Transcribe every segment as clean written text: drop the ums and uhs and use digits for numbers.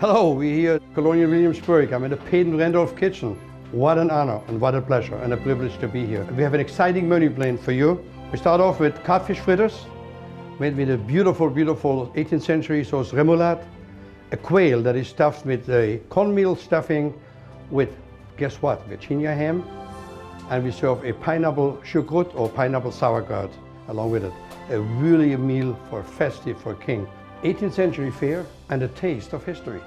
Hello, we're here at Colonial Williamsburg. I'm in the Peyton Randolph kitchen. What an honor and what a pleasure and a privilege to be here. We have an exciting menu planned for you. We start off with Cod Fish Fritters, made with a beautiful, beautiful 18th century sauce remoulade. A quail that is stuffed with a cornmeal stuffing with, guess what, Virginia ham. And we serve a pineapple choucroute or pineapple sauerkraut along with it. A meal for festive, for king. 18th century fare and a taste of history.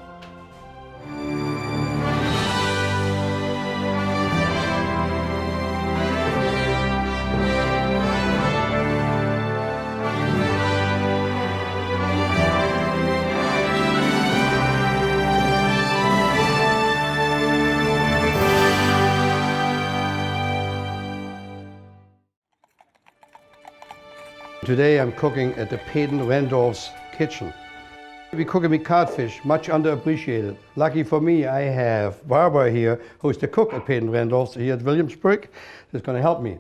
Today I'm cooking at the Peyton Randolph's kitchen. We're cooking with codfish, much underappreciated. Lucky for me, I have Barbara here, who's the cook at Peyton Randolph's here at Williamsburg, who's going to help me.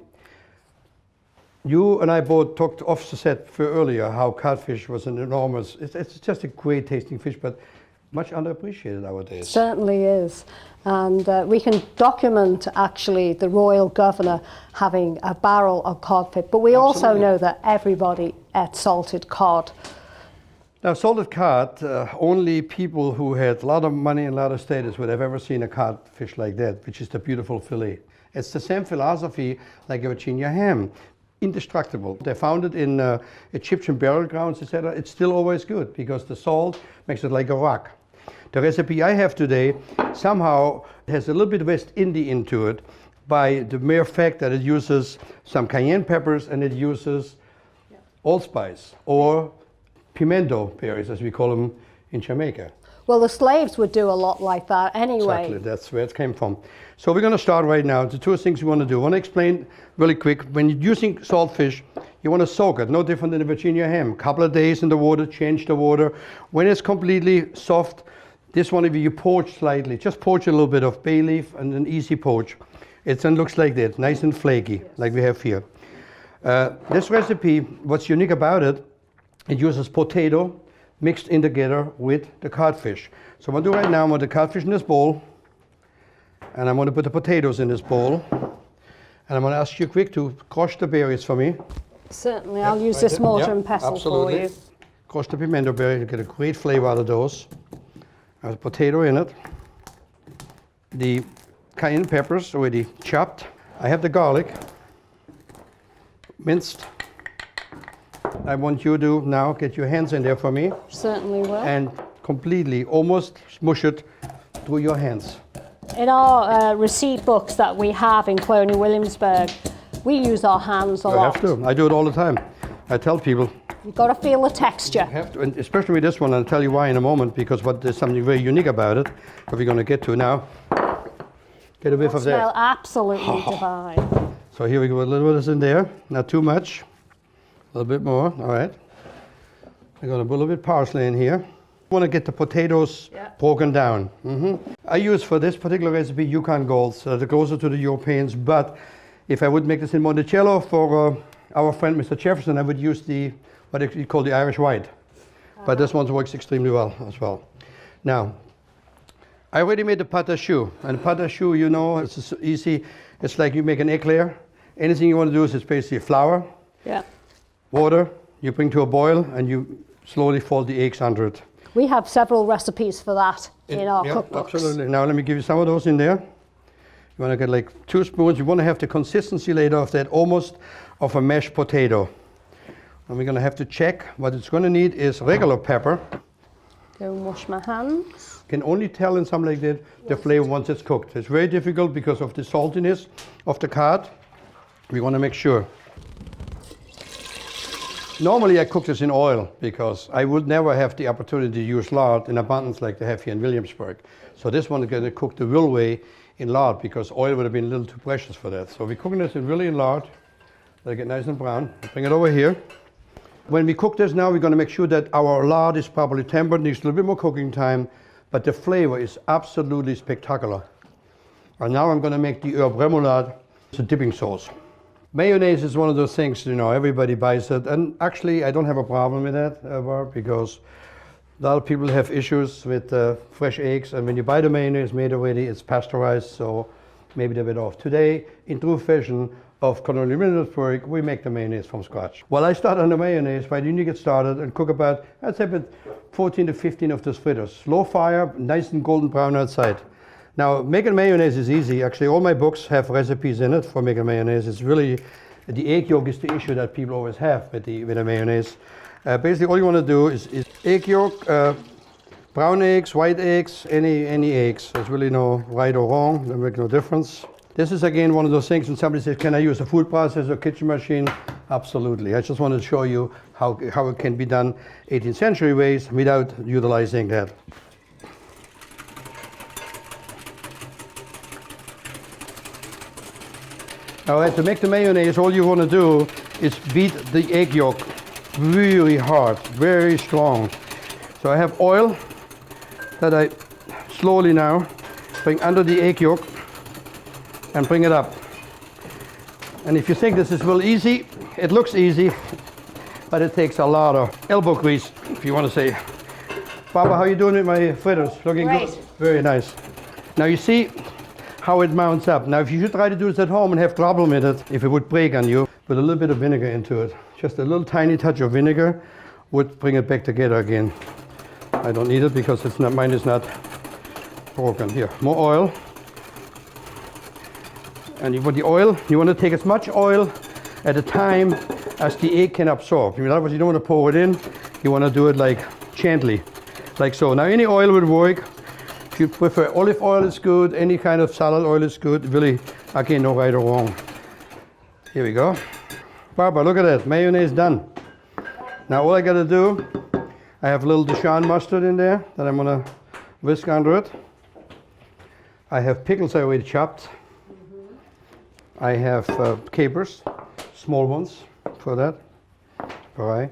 You and I both talked off the set for earlier how codfish was an enormous, it's just a great tasting fish, but much underappreciated nowadays. Certainly is. And we can document actually the royal governor having a barrel of codfish, but we also know that everybody ate salted cod. Now, salted cod, only people who had a lot of money and a lot of status would have ever seen a codfish like that, which is the beautiful fillet. It's the same philosophy like a Virginia ham, indestructible. They found it in Egyptian burial grounds, etc. It's still always good because the salt makes it like a rock. The recipe I have today somehow has a little bit of West Indian into it by the mere fact that it uses some cayenne peppers and it uses allspice or pimento berries, as we call them in Jamaica. Well, the slaves would do a lot like that anyway. Exactly, that's where it came from. So we're going to start right now. The two things we want to do. I want to explain really quick. When you're using saltfish, you want to soak it, no different than a Virginia ham. A couple of days in the water, change the water. When it's completely soft, this one, if you poach slightly, just poach a little bit of bay leaf and an easy poach. It then looks like that, nice and flaky, like we have here. This recipe, what's unique about it, it uses potato mixed in together with the codfish. So what I'm doing right now, I'm going to put the codfish in this bowl, and I'm going to put the potatoes in this bowl, and I'm going to ask you quick to crush the berries for me. Certainly, I'll use this mortar and pestle for you. Crush the pimento berries, you get a great flavor out of those. There's a potato in it. The cayenne peppers already chopped. I have the garlic minced. I want you to now get your hands in there for me. Certainly will. And completely, almost smush it through your hands. In our receipt books that we have in Colonial Williamsburg, we use our hands a lot. You have to. I do it all the time. I tell people. You've got to feel the texture. You have to, and especially with this one, I'll tell you why in a moment, because there's something very unique about it, that we're going to get to now. Get a whiff of that. Smell absolutely divine. So here we go, a little bit is in there, not too much. A little bit more, all right. I'm going to put a little bit of parsley in here. I want to get the potatoes broken down. I use for this particular recipe Yukon Golds, they're closer to the Europeans, but if I would make this in Monticello for our friend Mr. Jefferson, I would use what we call the Irish White. But this one works extremely well as well. Now, I already made the pâte à choux, and pâte à choux, you know, it's easy. It's like you make an eclair. Anything you want to do is basically flour. Water, you bring to a boil, and you slowly fold the eggs under it. We have several recipes for that in our cookbooks. Absolutely. Now let me give you some of those in there. You want to get like 2 spoons. You want to have the consistency later of that, almost of a mashed potato. And we're going to have to check. What it's going to need is regular pepper. Go and wash my hands. You can only tell in something like that the flavor once it's cooked. It's very difficult because of the saltiness of the cod. We want to make sure. Normally I cook this in oil because I would never have the opportunity to use lard in abundance like they have here in Williamsburg. So this one is going to cook the real way in lard because oil would have been a little too precious for that. So we're cooking this really in lard. Let it get nice and brown. Bring it over here. When we cook this now, we're going to make sure that our lard is properly tempered. Needs a little bit more cooking time, but the flavor is absolutely spectacular. And now I'm going to make the herb remoulade. It's a dipping sauce. Mayonnaise is one of those things, you know, everybody buys it. And actually, I don't have a problem with that ever because A lot of people have issues with fresh eggs, and when you buy the mayonnaise made already, it's pasteurized, so maybe they're a bit off. Today, in true fashion of Colonial Williamsburg, we make the mayonnaise from scratch. While I start on the mayonnaise, why don't you get started and cook about, I'd say about 14 to 15 of those fritters. Low fire, nice and golden brown outside. Now, making mayonnaise is easy. Actually, all my books have recipes in it for making mayonnaise. It's really, the egg yolk is the issue that people always have with the mayonnaise. Basically, all you want to do is egg yolk, brown eggs, white eggs, any eggs. There's really no right or wrong. They make no difference. This is again one of those things when somebody says, can I use a food processor, kitchen machine? Absolutely. I just wanted to show you how it can be done 18th century ways without utilizing that. All right, to make the mayonnaise, all you want to do is beat the egg yolk really hard, very strong. So I have oil that I slowly now bring under the egg yolk and bring it up. And if you think this is real easy, it looks easy, but it takes a lot of elbow grease, if you want to say. Barbara, how are you doing with my fritters? Looking Great. good? Very nice. Now you see how it mounts up. Now if you should try to do this at home and have trouble with it, if it would break on you, put a little bit of vinegar into it. Just a little tiny touch of vinegar would bring it back together again. I don't need it because it's not, mine is not broken. Here, more oil. And with the oil, you want to take as much oil at a time as the egg can absorb. In other words, you don't want to pour it in. You want to do it like gently, like so. Now any oil would work. If you prefer olive oil, is good. Any kind of salad oil is good. Really, again, no right or wrong. Here we go. Barbara, look at that. Mayonnaise done. Now all I got to do, I have a little Dijon mustard in there that I'm going to whisk under it. I have pickles I already chopped. I have capers, small ones for that. All right.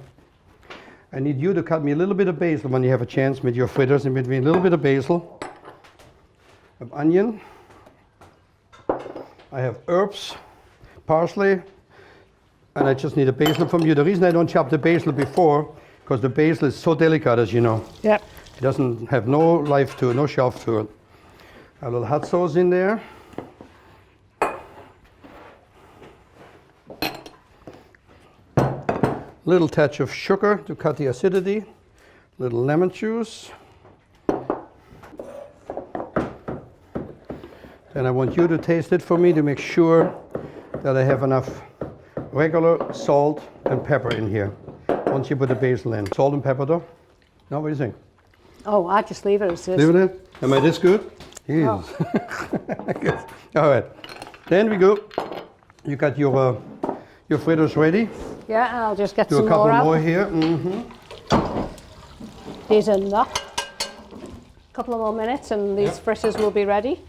I need you to cut me a little bit of basil when you have a chance with your fritters in between. A little bit of basil, of onion. I have herbs, parsley, and I just need a basil from you. The reason I don't chop the basil before, because the basil is so delicate, as you know. Yep. It doesn't have no life to it, no shelf to it. A little hot sauce in there. Little touch of sugar to cut the acidity. Little lemon juice. Then I want you to taste it for me to make sure that I have enough regular salt and pepper in here. Once you put the basil in. Salt and pepper though? No, what do you think? Oh, I just leave it as this. Leave it in? Am I this good? Yes. Oh. Good. All right. Then we go. You got your fritters ready. Yeah, I'll just get Do some a couple more more out. here. These are enough. A couple of more minutes and these fritters will be ready.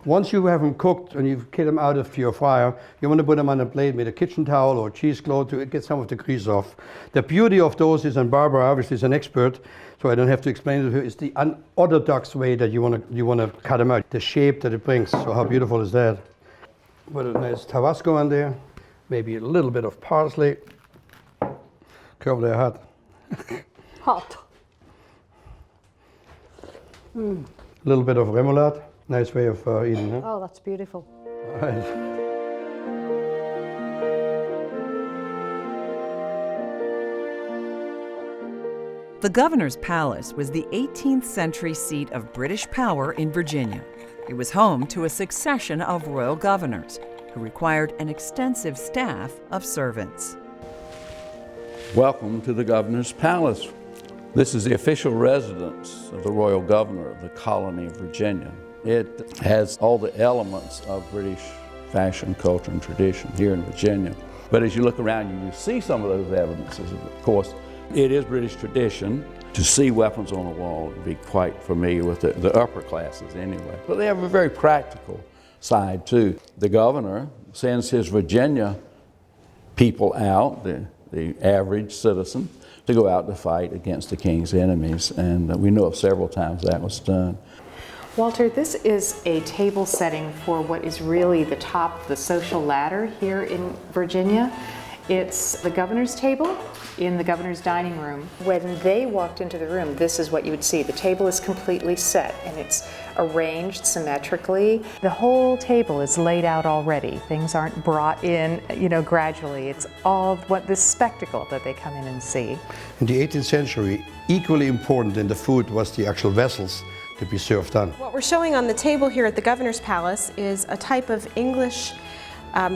Once you have them cooked and you've get them out of your fryer, you want to put them on a plate with a kitchen towel or cheesecloth to get some of the grease off. The beauty of those is, and Barbara obviously is an expert, so I don't have to explain it to her, is the unorthodox way that you want to cut them out. The shape that it brings. So how beautiful is that? Put a nice Tabasco on there, maybe a little bit of parsley. Cover their hot. Hot. A little bit of remoulade. Nice way of eating, huh? Oh, that's beautiful. All right. The governor's palace was the 18th century seat of British power in Virginia. It was home to a succession of royal governors who required an extensive staff of servants. Welcome to the governor's palace. This is the official residence of the royal governor of the colony of Virginia. It has all the elements of British fashion, culture, and tradition here in Virginia. But as you look around, you see some of those evidences. Of course, it is British tradition to see weapons on a wall and be quite familiar with the upper classes anyway. But they have a very practical side too. The governor sends his Virginia people out, the average citizen, to go out to fight against the king's enemies, and we know of several times that was done. Walter, this is a table setting for what is really the top of the social ladder here in Virginia. It's the governor's table in the governor's dining room. When they walked into the room, this is what you would see. The table is completely set and it's arranged symmetrically. The whole table is laid out already. Things aren't brought in, gradually. It's all this spectacle that they come in and see. In the 18th century, equally important in the food was the actual vessels to be served on. What we're showing on the table here at the Governor's Palace is a type of English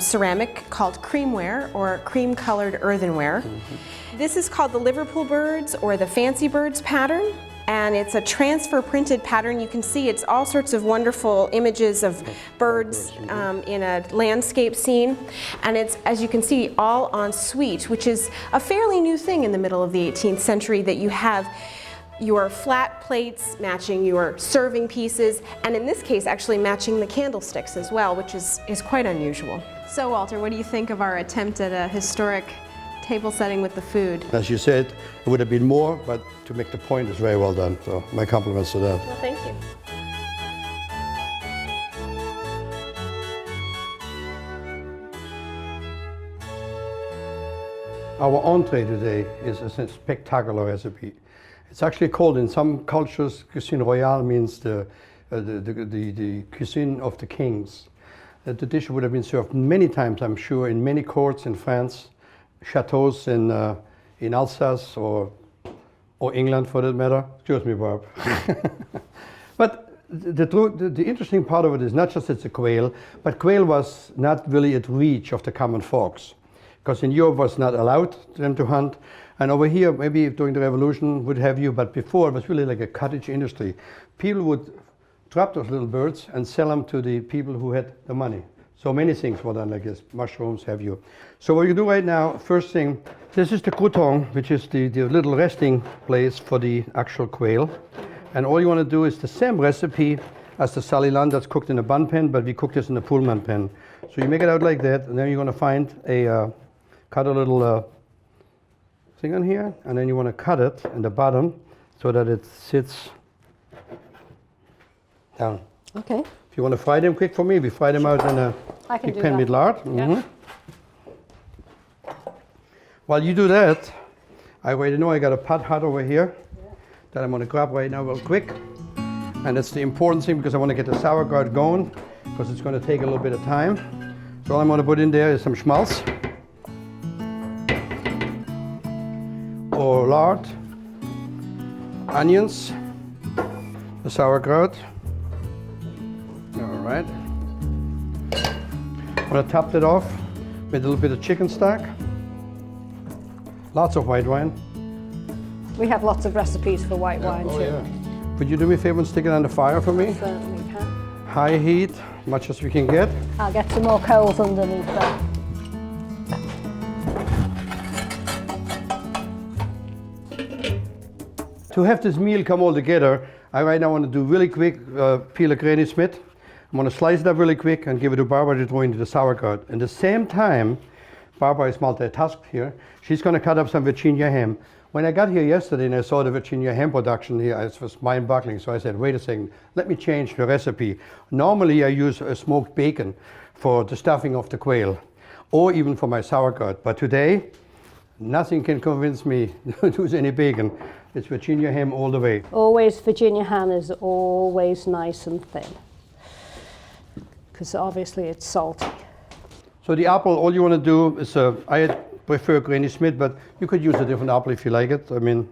ceramic called creamware or cream-colored earthenware. This is called the Liverpool birds or the fancy birds pattern, and it's a transfer printed pattern. You can see it's all sorts of wonderful images of birds in a landscape scene, and it's, as you can see, all en suite, which is a fairly new thing in the middle of the 18th century, that you have your flat plates matching your serving pieces, and in this case actually matching the candlesticks as well, which is quite unusual. So Walter, what do you think of our attempt at a historic table setting with the food? As you said, it would have been more, but to make the point is very well done. So my compliments to that. Well, thank you. Our entree today is a spectacular recipe. It's actually called, in some cultures, cuisine royale means the cuisine of the kings. The dish would have been served many times, I'm sure, in many courts in France, chateaus in Alsace or England, for that matter. Excuse me, Barb. But the interesting part of it is not just it's a quail, but quail was not really at reach of the common folks, because in Europe was not allowed them to hunt. And over here, maybe during the revolution would have you, but before it was really like a cottage industry. People would trap those little birds and sell them to the people who had the money. So many things were done like this, mushrooms, have you. So what you do right now, first thing, this is the Kutong, which is the little resting place for the actual quail. And all you want to do is the same recipe as the salilan that's cooked in a bun pan, but we cook this in a Pullman pan. So you make it out like that, and then you're going to find cut a little thing on here, and then you want to cut it in the bottom so that it sits down. Okay. If you want to fry them quick for me, we fry them out in a big pan with lard. Yeah. While you do that, I already know I got a pot hot over here that I'm going to grab right now real quick. And that's the important thing, because I want to get the sauerkraut going, because it's going to take a little bit of time. So all I'm going to put in there is some schmaltz or lard, onions, the sauerkraut. All right. I'm going to top that off with a little bit of chicken stock. Lots of white wine. We have lots of recipes for white wine too. Yeah. Would you do me a favor and stick it on the fire for me? Certainly can. High heat, much as we can get. I'll get some more coals underneath that. To have this meal come all together, I right now want to do really quick, peel a Granny Smith. I'm going to slice it up really quick and give it to Barbara to throw into the sauerkraut. At the same time, Barbara is multitasked here. She's going to cut up some Virginia ham. When I got here yesterday and I saw the Virginia ham production here, it was mind-boggling. So I said, wait a second, let me change the recipe. Normally I use smoked bacon for the stuffing of the quail, or even for my sauerkraut. But today, nothing can convince me to use any bacon. It's Virginia ham all the way. Always Virginia ham is always nice and thin, because obviously it's salty. So the apple, all you want to do is, I prefer Granny Smith, but you could use a different apple if you like it. I mean,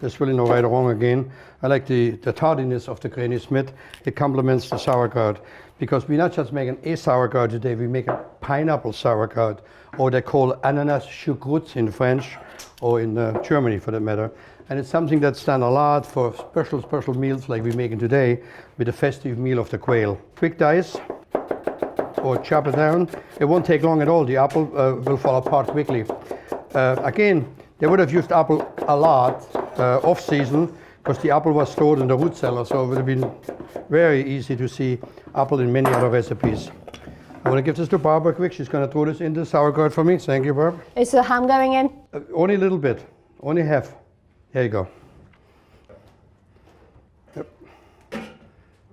there's really no right or wrong again. I like the tardiness of the Granny Smith. It complements the sauerkraut, because we're not just making a sauerkraut today, we make a pineapple sauerkraut, or they call ananas choucroute in French, or in Germany for that matter. And it's something that's done a lot for special meals like we're making today with the festive meal of the quail. Quick dice, or chop it down. It won't take long at all. The apple will fall apart quickly. Again, they would have used apple a lot off-season, because the apple was stored in the root cellar, so it would have been very easy to see apple in many other recipes. I want to give this to Barbara quick. She's going to throw this in the sauerkraut for me. Thank you, Barb. Is the ham going in? Only a little bit, only half. There you go. Yep. All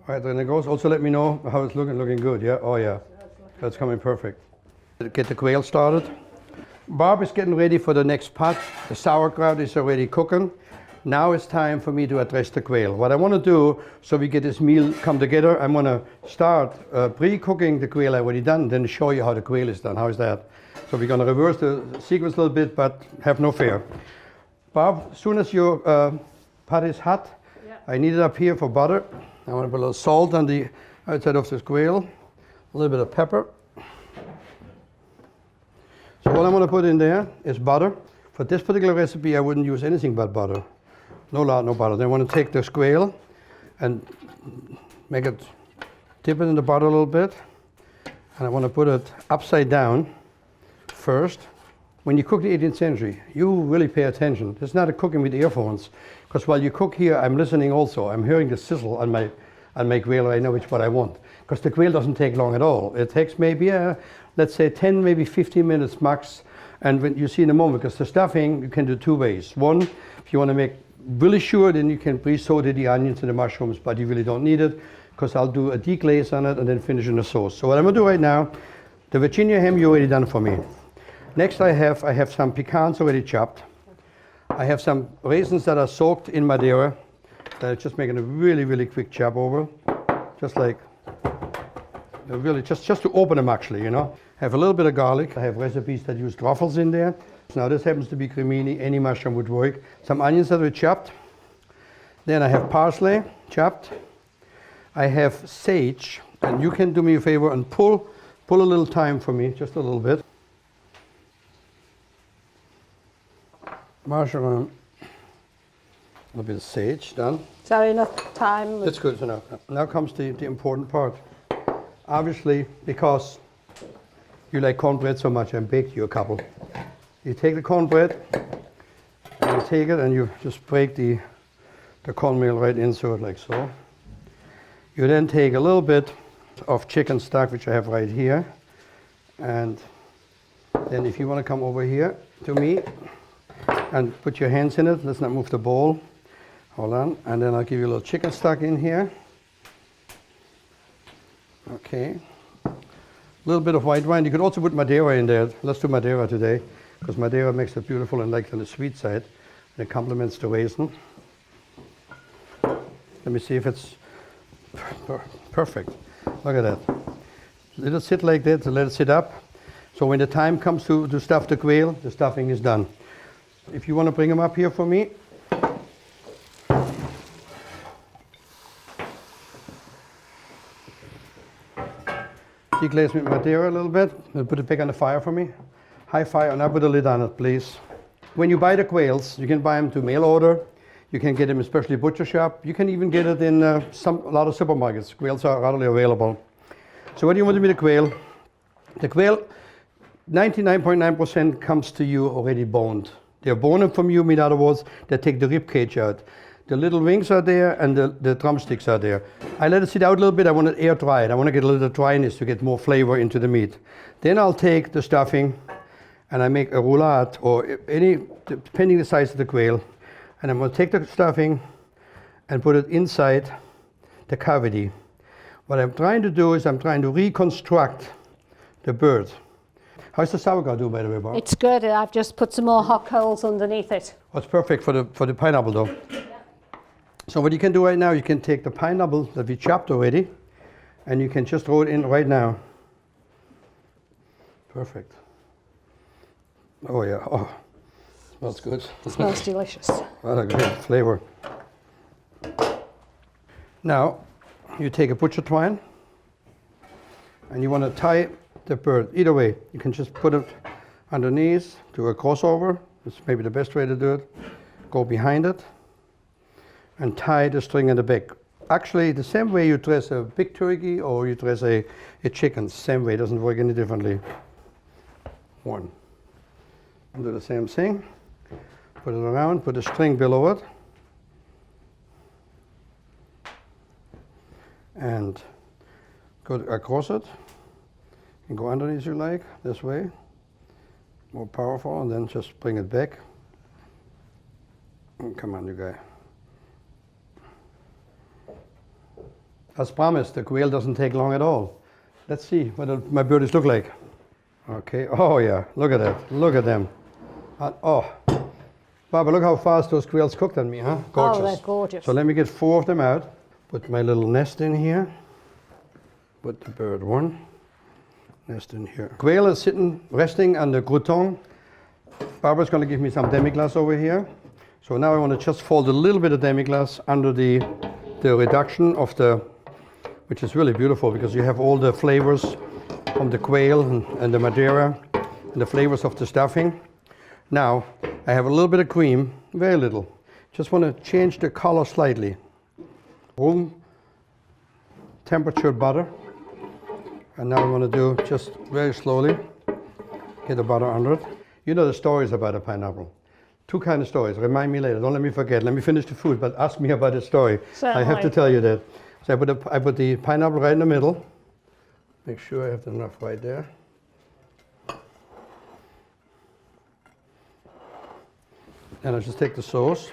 right, then it goes. Also let me know how it's looking. Looking good, yeah? Oh yeah, that's coming perfect. Get the quail started. Bob is getting ready for the next pot. The sauerkraut is already cooking. Now it's time for me to address the quail. What I want to do, so we get this meal come together, I'm going to start pre-cooking the quail already done, then show you how the quail is done. How is that? So we're going to reverse the sequence a little bit, but have no fear. Bob, as soon as your pot is hot, I need it up here for butter. I want to put a little salt on the outside of this quail, a little bit of pepper. So what I'm going to put in there is butter. For this particular recipe, I wouldn't use anything but butter. No lard, no butter. Then I want to take this quail and make it, dip it in the butter a little bit. And I want to put it upside down first. When you cook the 18th century, you really pay attention. It's not a cooking with earphones, because while you cook here, I'm listening also. I'm hearing the sizzle on my quail. I know which what I want, because the quail doesn't take long at all. It takes maybe, let's say 10, maybe 15 minutes max. And when you see in a moment, because the stuffing, you can do two ways. One, if you want to make really sure, then you can pre-saute the onions and the mushrooms, but you really don't need it, because I'll do a deglaze on it and then finish in the sauce. So what I'm going to do right now, the Virginia ham you already done for me. Next I have some pecans already chopped. I have some raisins that are soaked in Madeira that I'm just making a really, really quick chop over. Just like, really, just to open them actually, you know. I have a little bit of garlic. I have recipes that use truffles in there. Now this happens to be cremini, any mushroom would work. Some onions that are chopped. Then I have parsley chopped. I have sage, and you can do me a favor and pull a little thyme for me, just a little bit. Marjoram, a little bit of sage, done. Is that enough time? That's good enough. Now comes the important part. Obviously, because you like cornbread so much, I baked you a couple. You take the cornbread, and you take it and you just break the cornmeal right into it like so. You then take a little bit of chicken stock, which I have right here. And then if you want to come over here to me and put your hands in it, let's not move the bowl. Hold on, and then I'll give you a little chicken stock in here. Okay. A little bit of white wine. You could also put Madeira in there. Let's do Madeira today, because Madeira makes it beautiful and like on the sweet side. And it complements the raisin. Let me see if it's perfect. Look at that. Let it sit like that, let it sit up. So when the time comes to stuff the quail, the stuffing is done. If you want to bring them up here for me. Deglaze with Madeira a little bit. Put it back on the fire for me. High fire, and I'll put a lid on it, please. When you buy the quails, you can buy them to mail order. You can get them especially butcher shop. You can even get it in a lot of supermarkets. Quails are readily available. So what do you want to be the quail? The quail, 99.9% comes to you already boned. They're boned from you, in other words, they take the rib cage out. The little wings are there and the drumsticks are there. I let it sit out a little bit. I want it air dried. I want to get a little dryness to get more flavor into the meat. Then I'll take the stuffing and I make a roulade, or any, depending the size of the quail. And I'm going to take the stuffing and put it inside the cavity. What I'm trying to do is I'm trying to reconstruct the bird. How's the sauerkraut do, by the way, Bob? It's good. I've just put some more hot coals underneath it. Oh, it's perfect for the pineapple though. Yeah. So what you can do right now, you can take the pineapple that we chopped already, and you can just throw it in right now. Perfect. Oh yeah. Oh, smells good. It smells delicious. What a great flavor. Now, you take a butcher twine, and you want to tie the bird. Either way, you can just put it underneath, do a crossover. That's maybe the best way to do it. Go behind it, and tie the string in the back. Actually, the same way you dress a big turkey or you dress a chicken, same way, it doesn't work any differently. One. And do the same thing. Put it around, put a string below it. And go across it. And go underneath if you like, this way. More powerful, and then just bring it back. And come on, you guy. As promised, the quail doesn't take long at all. Let's see what my birdies look like. Okay, oh yeah, look at that, look at them. Oh, Barbara, look how fast those quails cooked on me, huh? Gorgeous. Oh, they're gorgeous. So let me get 4 of them out. Put my little nest in here. Put the bird one. Nest in here. Quail is sitting, resting on the crouton. Barbara's going to give me some demi-glace over here. So now I want to just fold a little bit of demi-glace under the reduction of the, which is really beautiful because you have all the flavors from the quail and the Madeira and the flavors of the stuffing. Now I have a little bit of cream, very little. Just want to change the color slightly. Room temperature butter. And now I'm going to do just very slowly, get the butter under it. You know the stories about a pineapple. 2 kind of stories. Remind me later. Don't let me forget. Let me finish the food, but ask me about the story. I have to tell you that. So I put the pineapple right in the middle. Make sure I have enough right there. And I just take the sauce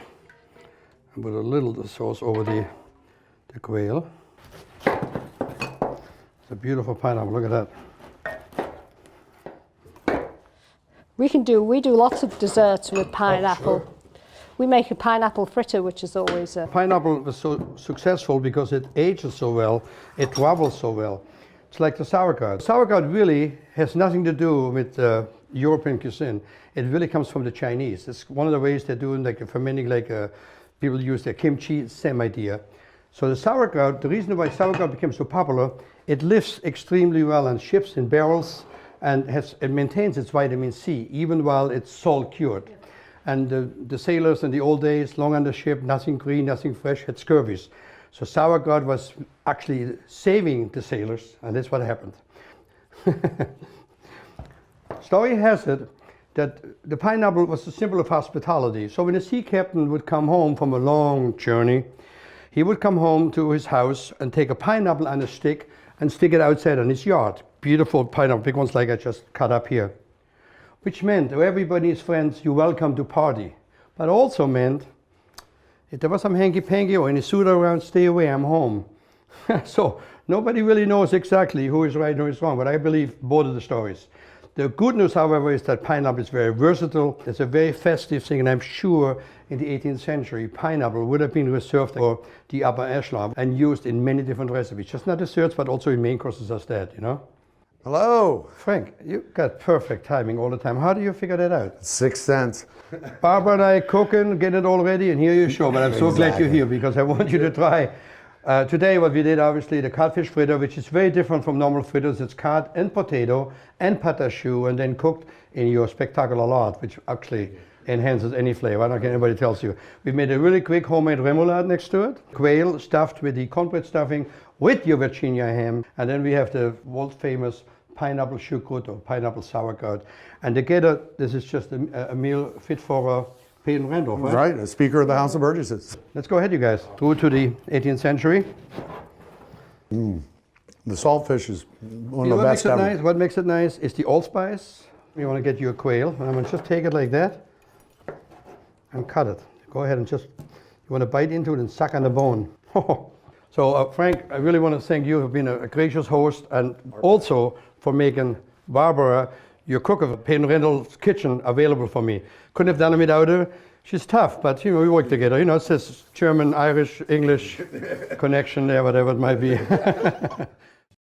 and put a little of the sauce over the quail. It's a beautiful pineapple. Look at that. We do lots of desserts with pineapple. Oh, sure. We make a pineapple fritter, which is always a... Pineapple was so successful because it ages so well, it travels so well. It's like the sauerkraut. Sauerkraut really has nothing to do with European cuisine. It really comes from the Chinese. It's one of the ways they're doing like fermenting, like people use their kimchi, same idea. So the sauerkraut, the reason why sauerkraut became so popular, it lives extremely well on ships in barrels, and it maintains its vitamin C even while it's salt cured. And the sailors in the old days, long on the ship, nothing green, nothing fresh, had scurvies. So sauerkraut was actually saving the sailors, and that's what happened. Story has it that the pineapple was a symbol of hospitality. So when a sea captain would come home from a long journey, he would come home to his house and take a pineapple on a stick and stick it outside on his yard. Beautiful pineapple, big ones like I just cut up here. Which meant to everybody's friends, you're welcome to party. But also meant, if there was some hanky-panky or any suitor around, stay away, I'm home. So nobody really knows exactly who is right and who is wrong, but I believe both of the stories. The good news, however, is that pineapple is very versatile. It's a very festive thing, and I'm sure in the 18th century, pineapple would have been reserved for the upper echelon and used in many different recipes. Just not desserts, but also in main courses as that, you know? Hello. Frank, you got perfect timing all the time. How do you figure that out? 6 cents. Barbara and I cooking, get it all ready, and here you show. But I'm so glad you're here because I want you to try. Today what we did, obviously, the cod fish fritter, which is very different from normal fritters. It's cod and potato and patachoux, and then cooked in your spectacular lard, which actually enhances any flavor. I don't care anybody tells you. We've made a really quick homemade remoulade next to it. Quail stuffed with the cornbread stuffing with your Virginia ham. And then we have the world famous pineapple choucroute or pineapple sauerkraut. And together, this is just a meal fit for Peyton Randolph, right? Right, a Speaker of the House of Burgesses. Let's go ahead, you guys. Through to the 18th century. The saltfish is one You know of the best ever. nice? What makes it nice is the allspice. You want to get your quail, and I'm going to just take it like that and cut it. Go ahead and just, you want to bite into it and suck on the bone. So Frank, I really want to thank you for being a gracious host, and also for making Barbara, your cook of Peyton Randolph's kitchen, available for me. Couldn't have done it without her. She's tough, but you know, we work together. You know, it's this German, Irish, English connection there, whatever it might be.